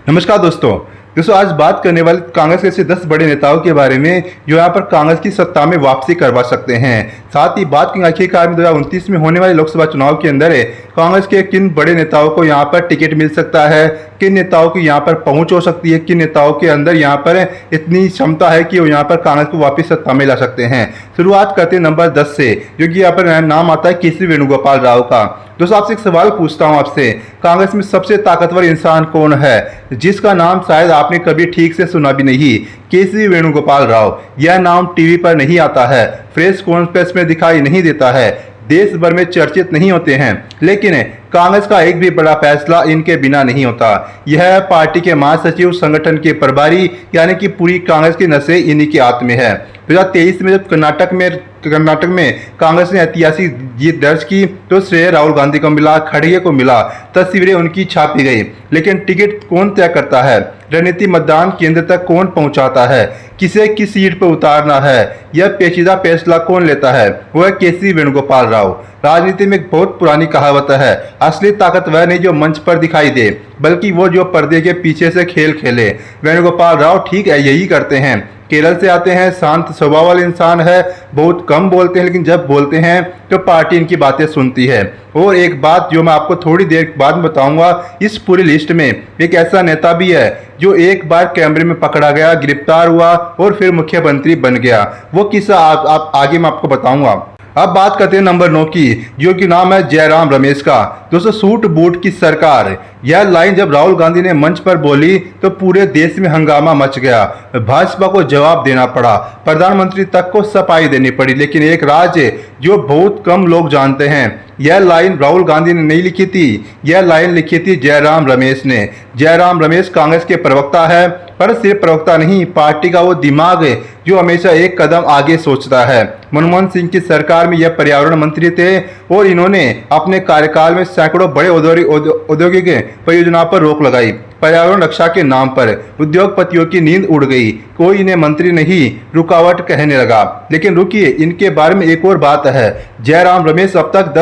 नमस्कार दोस्तों आज बात करने वाले कांग्रेस के ऐसे 10 बड़े नेताओं के बारे में जो यहाँ पर कांग्रेस की सत्ता में वापसी करवा सकते हैं। साथ ही बात करेंगे आखिरकार में 2029 में होने वाले लोकसभा चुनाव के अंदर कांग्रेस के किन बड़े नेताओं को यहाँ पर टिकट मिल सकता है, किन नेताओं की यहाँ पर पहुंच हो सकती है, किन नेताओं के अंदर यहाँ पर इतनी क्षमता है कि वो यहाँ पर कांग्रेस को वापस सत्ता में ला सकते हैं। शुरुआत करते हैं नंबर 10 से, जो कि यहाँ पर नाम आता है केसी वेणुगोपाल राव का। दोस्तों आपसे एक सवाल पूछता हूं आपसे, कांग्रेस में सबसे ताकतवर इंसान कौन है जिसका नाम शायद आपने कभी ठीक से सुना भी नहीं? केसी वेणुगोपाल राव। यह नाम टीवी पर नहीं आता है, प्रेस कॉन्फ्रेंस में दिखाई नहीं देता है, देश भर में चर्चित नहीं होते हैं, लेकिन कांग्रेस का एक भी बड़ा फैसला इनके बिना नहीं होता। यह पार्टी के महासचिव, संगठन के प्रभारी, यानी कि पूरी कांग्रेस की नसें इन्हीं के हाथ में है। 2023 में जब कर्नाटक में कांग्रेस ने ऐतिहासिक जीत दर्ज की तो श्रेय राहुल गांधी को मिला, खड़गे को मिला, तस्वीरें उनकी छापी गई। लेकिन टिकट कौन तय करता है, रणनीति मतदान केंद्र तक कौन पहुंचाता है, किसे किस सीट पर उतारना है, यह पेचीदा फैसला कौन लेता है? वो है केसी वेणुगोपाल राव। राजनीति में एक बहुत पुरानी कहावत है, असली ताकत वह नहीं जो मंच पर दिखाई दे, बल्कि वो जो पर्दे के पीछे से खेल खेले। वेणुगोपाल राव ठीक यही करते हैं। केरल से आते हैं, शांत स्वभाव वाले इंसान है, बहुत कम बोलते हैं, लेकिन जब बोलते हैं तो पार्टी इनकी बातें सुनती है। और एक बात जो मैं आपको थोड़ी देर बाद बताऊंगा, इस पूरी लिस्ट में एक ऐसा नेता भी है जो एक बार कैमरे में पकड़ा गया, गिरफ्तार हुआ और फिर मुख्यमंत्री बन गया। वो किस्सा आप आगे मैं आपको बताऊंगा। अब बात करते हैं नंबर 9 की, जो कि नाम है जयराम रमेश का। दोस्तों सूट बूट की सरकार, यह लाइन जब राहुल गांधी ने मंच पर बोली तो पूरे देश में हंगामा मच गया। भाजपा को जवाब देना पड़ा, प्रधानमंत्री तक को सफाई देनी पड़ी। लेकिन एक राज जो बहुत कम लोग जानते हैं, यह लाइन राहुल गांधी ने नहीं लिखी थी, यह लाइन लिखी थी जयराम रमेश ने। जयराम रमेश कांग्रेस के प्रवक्ता है, पर सिर्फ प्रवक्ता नहीं, पार्टी का वो दिमाग है जो हमेशा एक कदम आगे सोचता है। मनमोहन सिंह की सरकार में यह पर्यावरण मंत्री थे और इन्होंने अपने कार्यकाल में सैकड़ों बड़े औद्योगिक परियोजना पर रोक लगाई। पर्यावरण रक्षा के नाम पर उद्योगपतियों की नींद उड़ गई, कोई इन्हें मंत्री नहीं रुकावट कहने लगा। लेकिन रुकिए, इनके बारे में एक और बात है। जयराम रमेश अब तक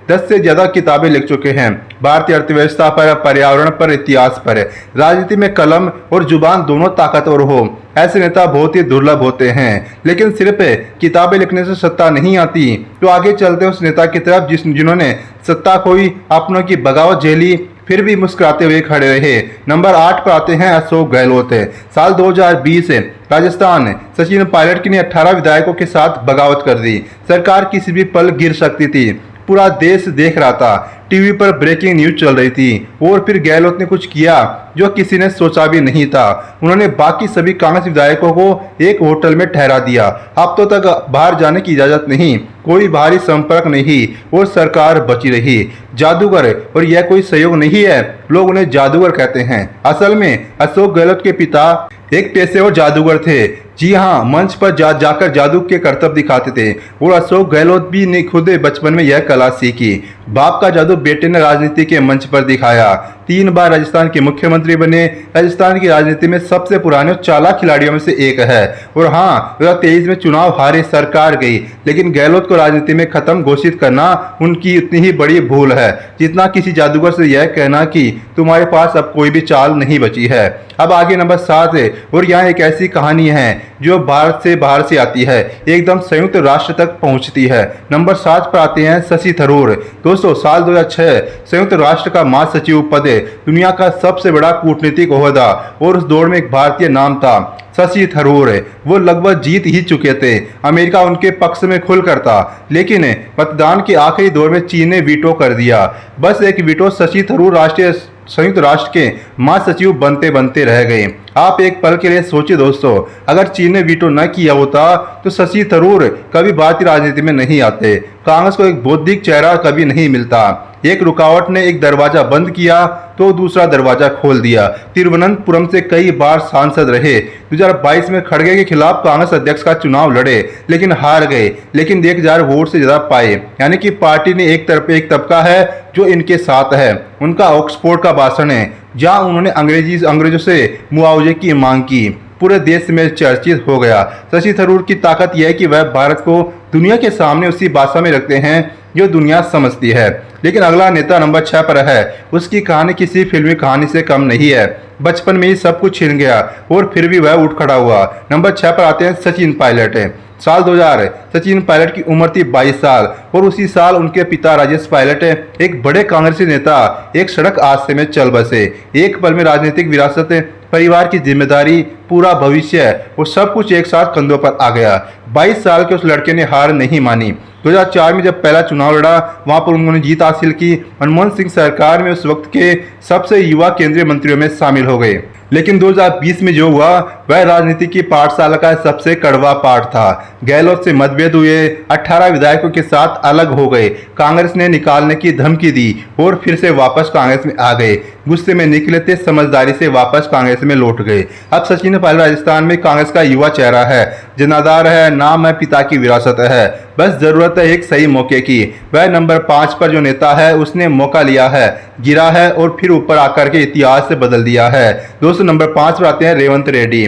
10 से ज्यादा किताबें लिख चुके हैं, भारतीय अर्थव्यवस्था पर, पर्यावरण पर, इतिहास पर। राजनीति में कलम और जुबान दोनों ताकतवर हो ऐसे नेता बहुत ही दुर्लभ होते हैं। लेकिन सिर्फ किताबें लिखने से सत्ता नहीं आती। तो आगे चलते उस नेता की तरफ जिन्होंने सत्ता खोई, अपनों की बगावत झेली, फिर भी मुस्कुराते हुए खड़े रहे। नंबर 8 पर आते हैं अशोक गहलोत। साल 2020 राजस्थान सचिन पायलट की ने 18 विधायकों के साथ बगावत कर दी। सरकार किसी भी पल गिर सकती थी, पूरा देश देख रहा था, टीवी पर ब्रेकिंग न्यूज चल रही थी। और फिर गहलोत ने कुछ किया जो किसी ने सोचा भी नहीं था। उन्होंने बाकी सभी कांग्रेस विधायकों को एक होटल में ठहरा दिया। हफ्तों तक बाहर जाने की इजाजत नहीं, कोई बाहरी संपर्क नहीं, और सरकार बची रही। जादूगर, और यह कोई सहयोग नहीं है, लोग उन्हें जादूगर कहते हैं। असल में अशोक गहलोत के पिता एक पेशेवर जादूगर थे। जी हाँ, मंच पर जाकर जादू के करतब दिखाते थे। और अशोक गहलोत भी ने खुद बचपन में यह कला सीखी। बाप का जादू बेटे ने राजनीति के मंच पर दिखाया। 3 बार राजस्थान के मुख्यमंत्री बने। राजस्थान की राजनीति में सबसे पुराने और चालाक खिलाड़ियों में से एक है। और हाँ, 2023 में चुनाव हारे, सरकार गई, लेकिन गहलोत को राजनीति में खत्म घोषित करना उनकी उतनी ही बड़ी भूल है जितना किसी जादूगर से यह कहना कि तुम्हारे पास अब कोई भी चाल नहीं बची है। अब आगे नंबर 7 है, और यहाँ एक ऐसी कहानी है जो भारत से बाहर से आती है, एकदम संयुक्त राष्ट्र तक पहुंचती है। नंबर 7 पर आते हैं शशि थरूर। दोस्तों साल 2006 संयुक्त राष्ट्र का महासचिव पद, दुनिया का सबसे बड़ा कूटनीतिक ओहदा, और उस दौड़ में एक भारतीय नाम था शशि थरूर। वो लगभग जीत ही चुके थे, अमेरिका उनके पक्ष में खुलकर था, लेकिन मतदान के आखिरी दौर में चीन ने वीटो कर दिया। बस एक वीटो, शशि थरूर राष्ट्रीय संयुक्त राष्ट्र के महासचिव बनते बनते रह गए। आप एक पल के लिए सोचिए दोस्तों, अगर चीन ने वीटो न किया होता तो शशि थरूर कभी भारतीय राजनीति में नहीं आते। कांग्रेस को एक बौद्धिक चेहरा कभी नहीं मिलता। एक रुकावट ने एक दरवाजा बंद किया तो दूसरा दरवाजा खोल दिया। तिरुवनंतपुरम से कई बार सांसद रहे। 2022 में खड़गे के खिलाफ कांग्रेस अध्यक्ष का चुनाव लड़े, लेकिन हार गए। लेकिन 1000 वोट से ज्यादा पाए, यानी कि पार्टी ने एक तरफ एक तबका है जो इनके साथ है। उनका ऑक्सफोर्ड का भाषण है जहां उन्होंने अंग्रेजों से मुआवजे की मांग की। पूरे देश में चर्चित हो गया। शशि थरूर की ताकत यह है कि वह भारत को दुनिया के सामने उसी भाषा में रखते हैं जो दुनिया समझती है। लेकिन अगला नेता नंबर 6 पर है। उसकी कहानी किसी फिल्मी कहानी से कम नहीं है। बचपन में ही सब कुछ छिन गया और फिर भी वह उठ खड़ा हुआ। नंबर 6 पर आते हैं सचिन पायलट। साल 2000 सचिन पायलट की उम्र थी 22 साल और उसी साल उनके पिता राजेश पायलट एक बड़े कांग्रेसी नेता एक सड़क हादसे में चल बसे। एक पल में राजनीतिक विरासत, परिवार की जिम्मेदारी, पूरा भविष्य और सब कुछ एक साथ कंधों पर आ गया। 22 साल के उस लड़के ने हार नहीं मानी। 2004 में जब पहला चुनाव लड़ा, वहां पर उन्होंने जीत हासिल की। मनमोहन सिंह सरकार में उस वक्त के सबसे युवा केंद्रीय मंत्रियों में शामिल हो गए। लेकिन 2020 में जो हुआ वह राजनीति की पाठशाला का सबसे कड़वा पाठ था। गहलोत से मतभेद हुए, 18 विधायकों के साथ अलग हो गए, कांग्रेस ने निकालने की धमकी दी और फिर से वापस कांग्रेस में आ गए। गुस्से में निकले थे, समझदारी से वापस कांग्रेस में लौट गए। अब सचिन पायलट राजस्थान में कांग्रेस का युवा चेहरा है, जिम्मेदार है, नाम है, पिता की विरासत है, बस जरूरत है एक सही मौके की। वह नंबर 5 पर जो नेता है उसने मौका लिया है, गिरा है और फिर ऊपर आकर के इतिहास से बदल दिया है। दोस्तों नंबर 5 पर आते हैं रेवंत रेड्डी।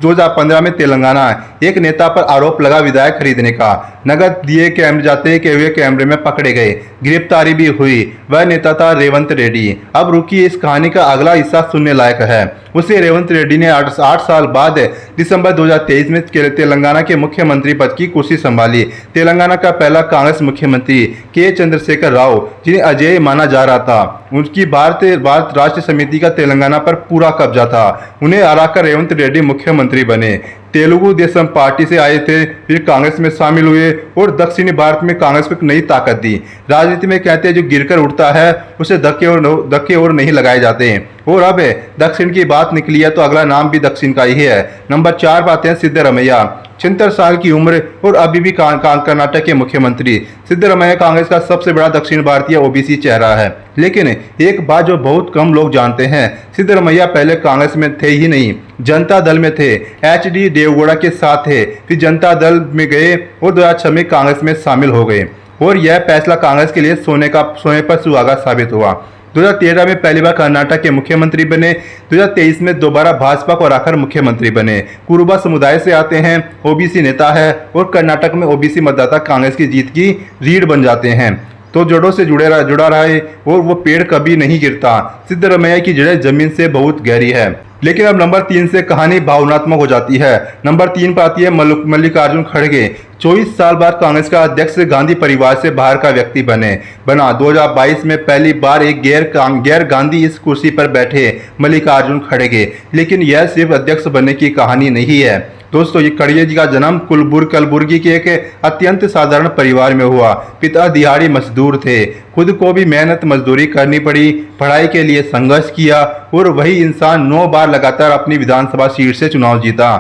2015 में तेलंगाना एक नेता पर आरोप लगा विधायक खरीदने का। नगद दिए कैमरे जाते के हुए कैमरे में पकड़े गए, गिरफ्तारी भी हुई। वह नेता था रेवंत रेड्डी। अब रुकी, इस कहानी का अगला हिस्सा सुनने लायक है। उसे रेवंत रेड्डी ने 8 साल बाद दिसंबर 2023 में तेलंगाना के मुख्यमंत्री पद की कुर्सी संभाली। तेलंगाना का पहला कांग्रेस मुख्यमंत्री के चंद्रशेखर राव, जिन्हें अजय माना जा रहा था, उनकी भारत राष्ट्र समिति का तेलंगाना पर पूरा कब्जा था। उन्हें हराकर रेवंत रेड्डी मुख्यमंत्री बने। तेलुगु देशम पार्टी से आए थे, फिर कांग्रेस में शामिल हुए और दक्षिणी भारत में कांग्रेस को एक नई ताकत दी। राजनीति में कहते हैं जो गिरकर उठता है उसे धक्के और नहीं लगाए जाते हैं। और अब दक्षिण की बात निकली है तो अगला नाम भी दक्षिण का ही है। नंबर 4 पर आते हैं सिद्धरमैया। 76 साल की उम्र और अभी भी कर्नाटक के मुख्यमंत्री। सिद्धरमैया कांग्रेस का सबसे बड़ा दक्षिण भारतीय ओबीसी चेहरा है। लेकिन एक बात जो बहुत कम लोग जानते हैं, सिद्धरमैया पहले कांग्रेस में थे ही नहीं, जनता दल में थे। एचडी देवगौड़ा के साथ थे, फिर जनता दल में गए और 2006 में कांग्रेस में शामिल हो गए। और यह फैसला कांग्रेस के लिए सोने पर सुहागा साबित हुआ। 2013 में पहली बार कर्नाटक के मुख्यमंत्री बने। 2023 में दोबारा भाजपा को हराकर मुख्यमंत्री बने। कुरुबा समुदाय से आते हैं, ओबीसी नेता है और कर्नाटक में ओबीसी मतदाता कांग्रेस की जीत की रीढ़ बन जाते हैं। तो जड़ों से जुड़ा रहे और वो पेड़ कभी नहीं गिरता। सिद्धरमैया की जड़ें जमीन से बहुत गहरी है। लेकिन अब नंबर 3 से कहानी भावनात्मक हो जाती है। नंबर 3 पर आती है मल्लिकार्जुन खड़गे। 24 साल बाद कांग्रेस का अध्यक्ष गांधी परिवार से बाहर का व्यक्ति बना। 2022 में पहली बार एक गैर गांधी इस कुर्सी पर बैठे मल्लिकार्जुन खड़गे। लेकिन यह सिर्फ अध्यक्ष बनने की कहानी नहीं है दोस्तों। ये खड़गे जी का जन्म कलबुर्गी के एक अत्यंत साधारण परिवार में हुआ। पिता दिहाड़ी मजदूर थे, खुद को भी मेहनत मजदूरी करनी पड़ी, पढ़ाई के लिए संघर्ष किया और वही इंसान 9 बार लगातार अपनी विधानसभा सीट से चुनाव जीता।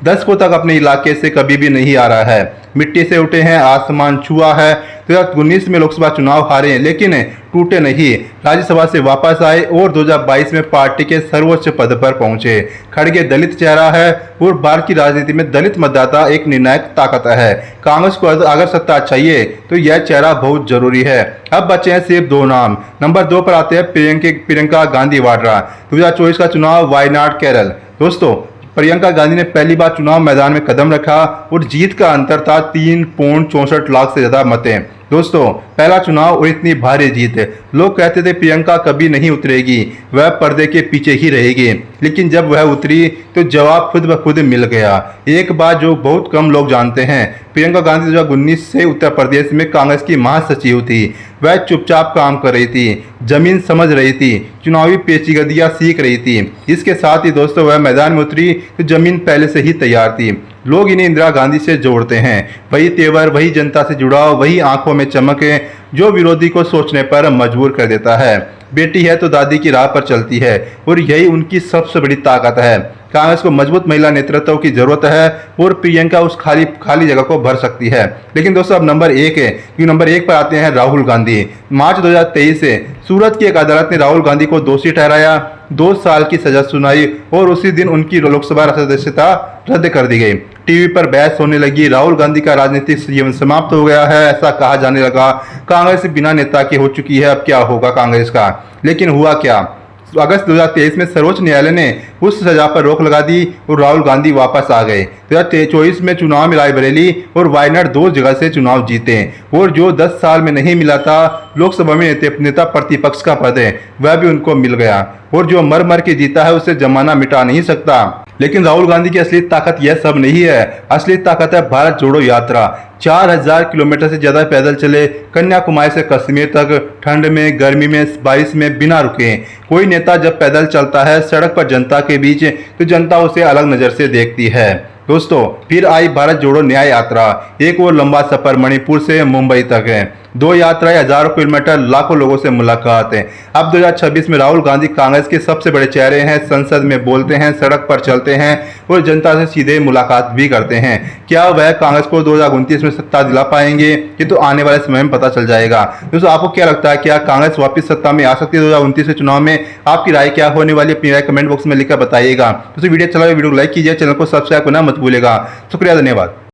10 को तक अपने इलाके से कभी भी नहीं आ रहा है। मिट्टी से उठे हैं, आसमान छुआ है। 2019 में लोकसभा चुनाव हारे लेकिन टूटे नहीं, राज्यसभा से वापस आए और 2022 में पार्टी के सर्वोच्च पद पर पहुंचे। खड़गे दलित चेहरा है और भारत की राजनीति में दलित मतदाता एक निर्णायक ताकत है। कांग्रेस को अगर सत्ता चाहिए तो यह चेहरा बहुत जरूरी है। अब बचे हैं सिर्फ 2 नाम। नंबर 2 पर आते हैं प्रियंका गांधी वाड्रा। 2024 का चुनाव वायनाड केरल। दोस्तों प्रियंका गांधी ने पहली बार चुनाव मैदान में कदम रखा और जीत का अंतर था 3.64 लाख से ज्यादा मतें। दोस्तों पहला चुनाव और इतनी भारी जीत। लोग कहते थे प्रियंका कभी नहीं उतरेगी, वह पर्दे के पीछे ही रहेगी। लेकिन जब वह उतरी तो जवाब खुद ब खुद मिल गया। एक बात जो बहुत कम लोग जानते हैं, प्रियंका गांधी 2019 से उत्तर प्रदेश में कांग्रेस की महासचिव थी। वह चुपचाप काम कर रही थी, जमीन समझ रही थी, चुनावी पेचीदगियां सीख रही थी। इसके साथ ही दोस्तों वह मैदान में उतरी तो जमीन पहले से ही तैयार थी। लोग इन्हें इंदिरा गांधी से जोड़ते हैं। वही तेवर, वही जनता से जुड़ाव, वही आंखों में चमक है जो विरोधी को सोचने पर मजबूर कर देता है। बेटी है तो दादी की राह पर चलती है और यही उनकी सबसे बड़ी ताकत है। कांग्रेस को मजबूत महिला नेतृत्व की जरूरत है और प्रियंका उस खाली जगह को भर सकती है। लेकिन दोस्तों अब नंबर 1 है, क्योंकि नंबर 1 पर आते हैं राहुल गांधी। मार्च 2023 से सूरत की एक अदालत ने राहुल गांधी को दोषी ठहराया, 2 साल की सजा सुनाई और उसी दिन उनकी लोकसभा सदस्यता रद्द कर दी गई। टीवी पर बहस होने लगी, राहुल गांधी का राजनीतिक जीवन समाप्त हो गया है ऐसा कहा जाने लगा। कांग्रेस बिना नेता के हो चुकी है, अब क्या होगा कांग्रेस का। लेकिन हुआ क्या, अगस्त 2023 में सर्वोच्च न्यायालय ने उस सजा पर रोक लगा दी और राहुल गांधी वापस आ गए। 2024 में चुनाव में रायबरेली और वायनाड 2 जगह से चुनाव जीते और जो 10 साल में नहीं मिला था लोकसभा में नेता प्रतिपक्ष का पद है वह भी उनको मिल गया और जो मर मर के जीता है उसे जमाना मिटा नहीं सकता। लेकिन राहुल गांधी की असली ताकत यह सब नहीं है। असली ताकत है भारत जोड़ो यात्रा। 4000 किलोमीटर से ज्यादा पैदल चले कन्याकुमारी से कश्मीर तक, ठंड में, गर्मी में, बारिश में बिना रुके। कोई नेता जब पैदल चलता है सड़क पर जनता के बीच तो जनता उसे अलग नजर से देखती है। दोस्तों फिर आई भारत जोड़ो न्याय यात्रा। एक और लंबा सफर मणिपुर से मुंबई तक है। 2 यात्राएं, हजारों किलोमीटर, लाखों लोगों से मुलाकात है। अब 2026 में राहुल गांधी कांग्रेस के सबसे बड़े चेहरे हैं। संसद में बोलते हैं, सड़क पर चलते हैं और जनता से सीधे मुलाकात भी करते हैं। क्या वह कांग्रेस को 2029 में सत्ता दिला पाएंगे? ये तो आने वाले समय में पता चल जाएगा। दोस्तों आपको क्या लगता है, क्या कांग्रेस वापस सत्ता में आ सकती है 2029 के चुनाव में? आपकी राय क्या होने वाली है? अपनी राय कमेंट बॉक्स में लिखकर बताइएगा। दोस्तों वीडियो अच्छा लगा वीडियो को लाइक कीजिए, चैनल को सब्सक्राइब करना मत भूलिएगा। शुक्रिया, धन्यवाद।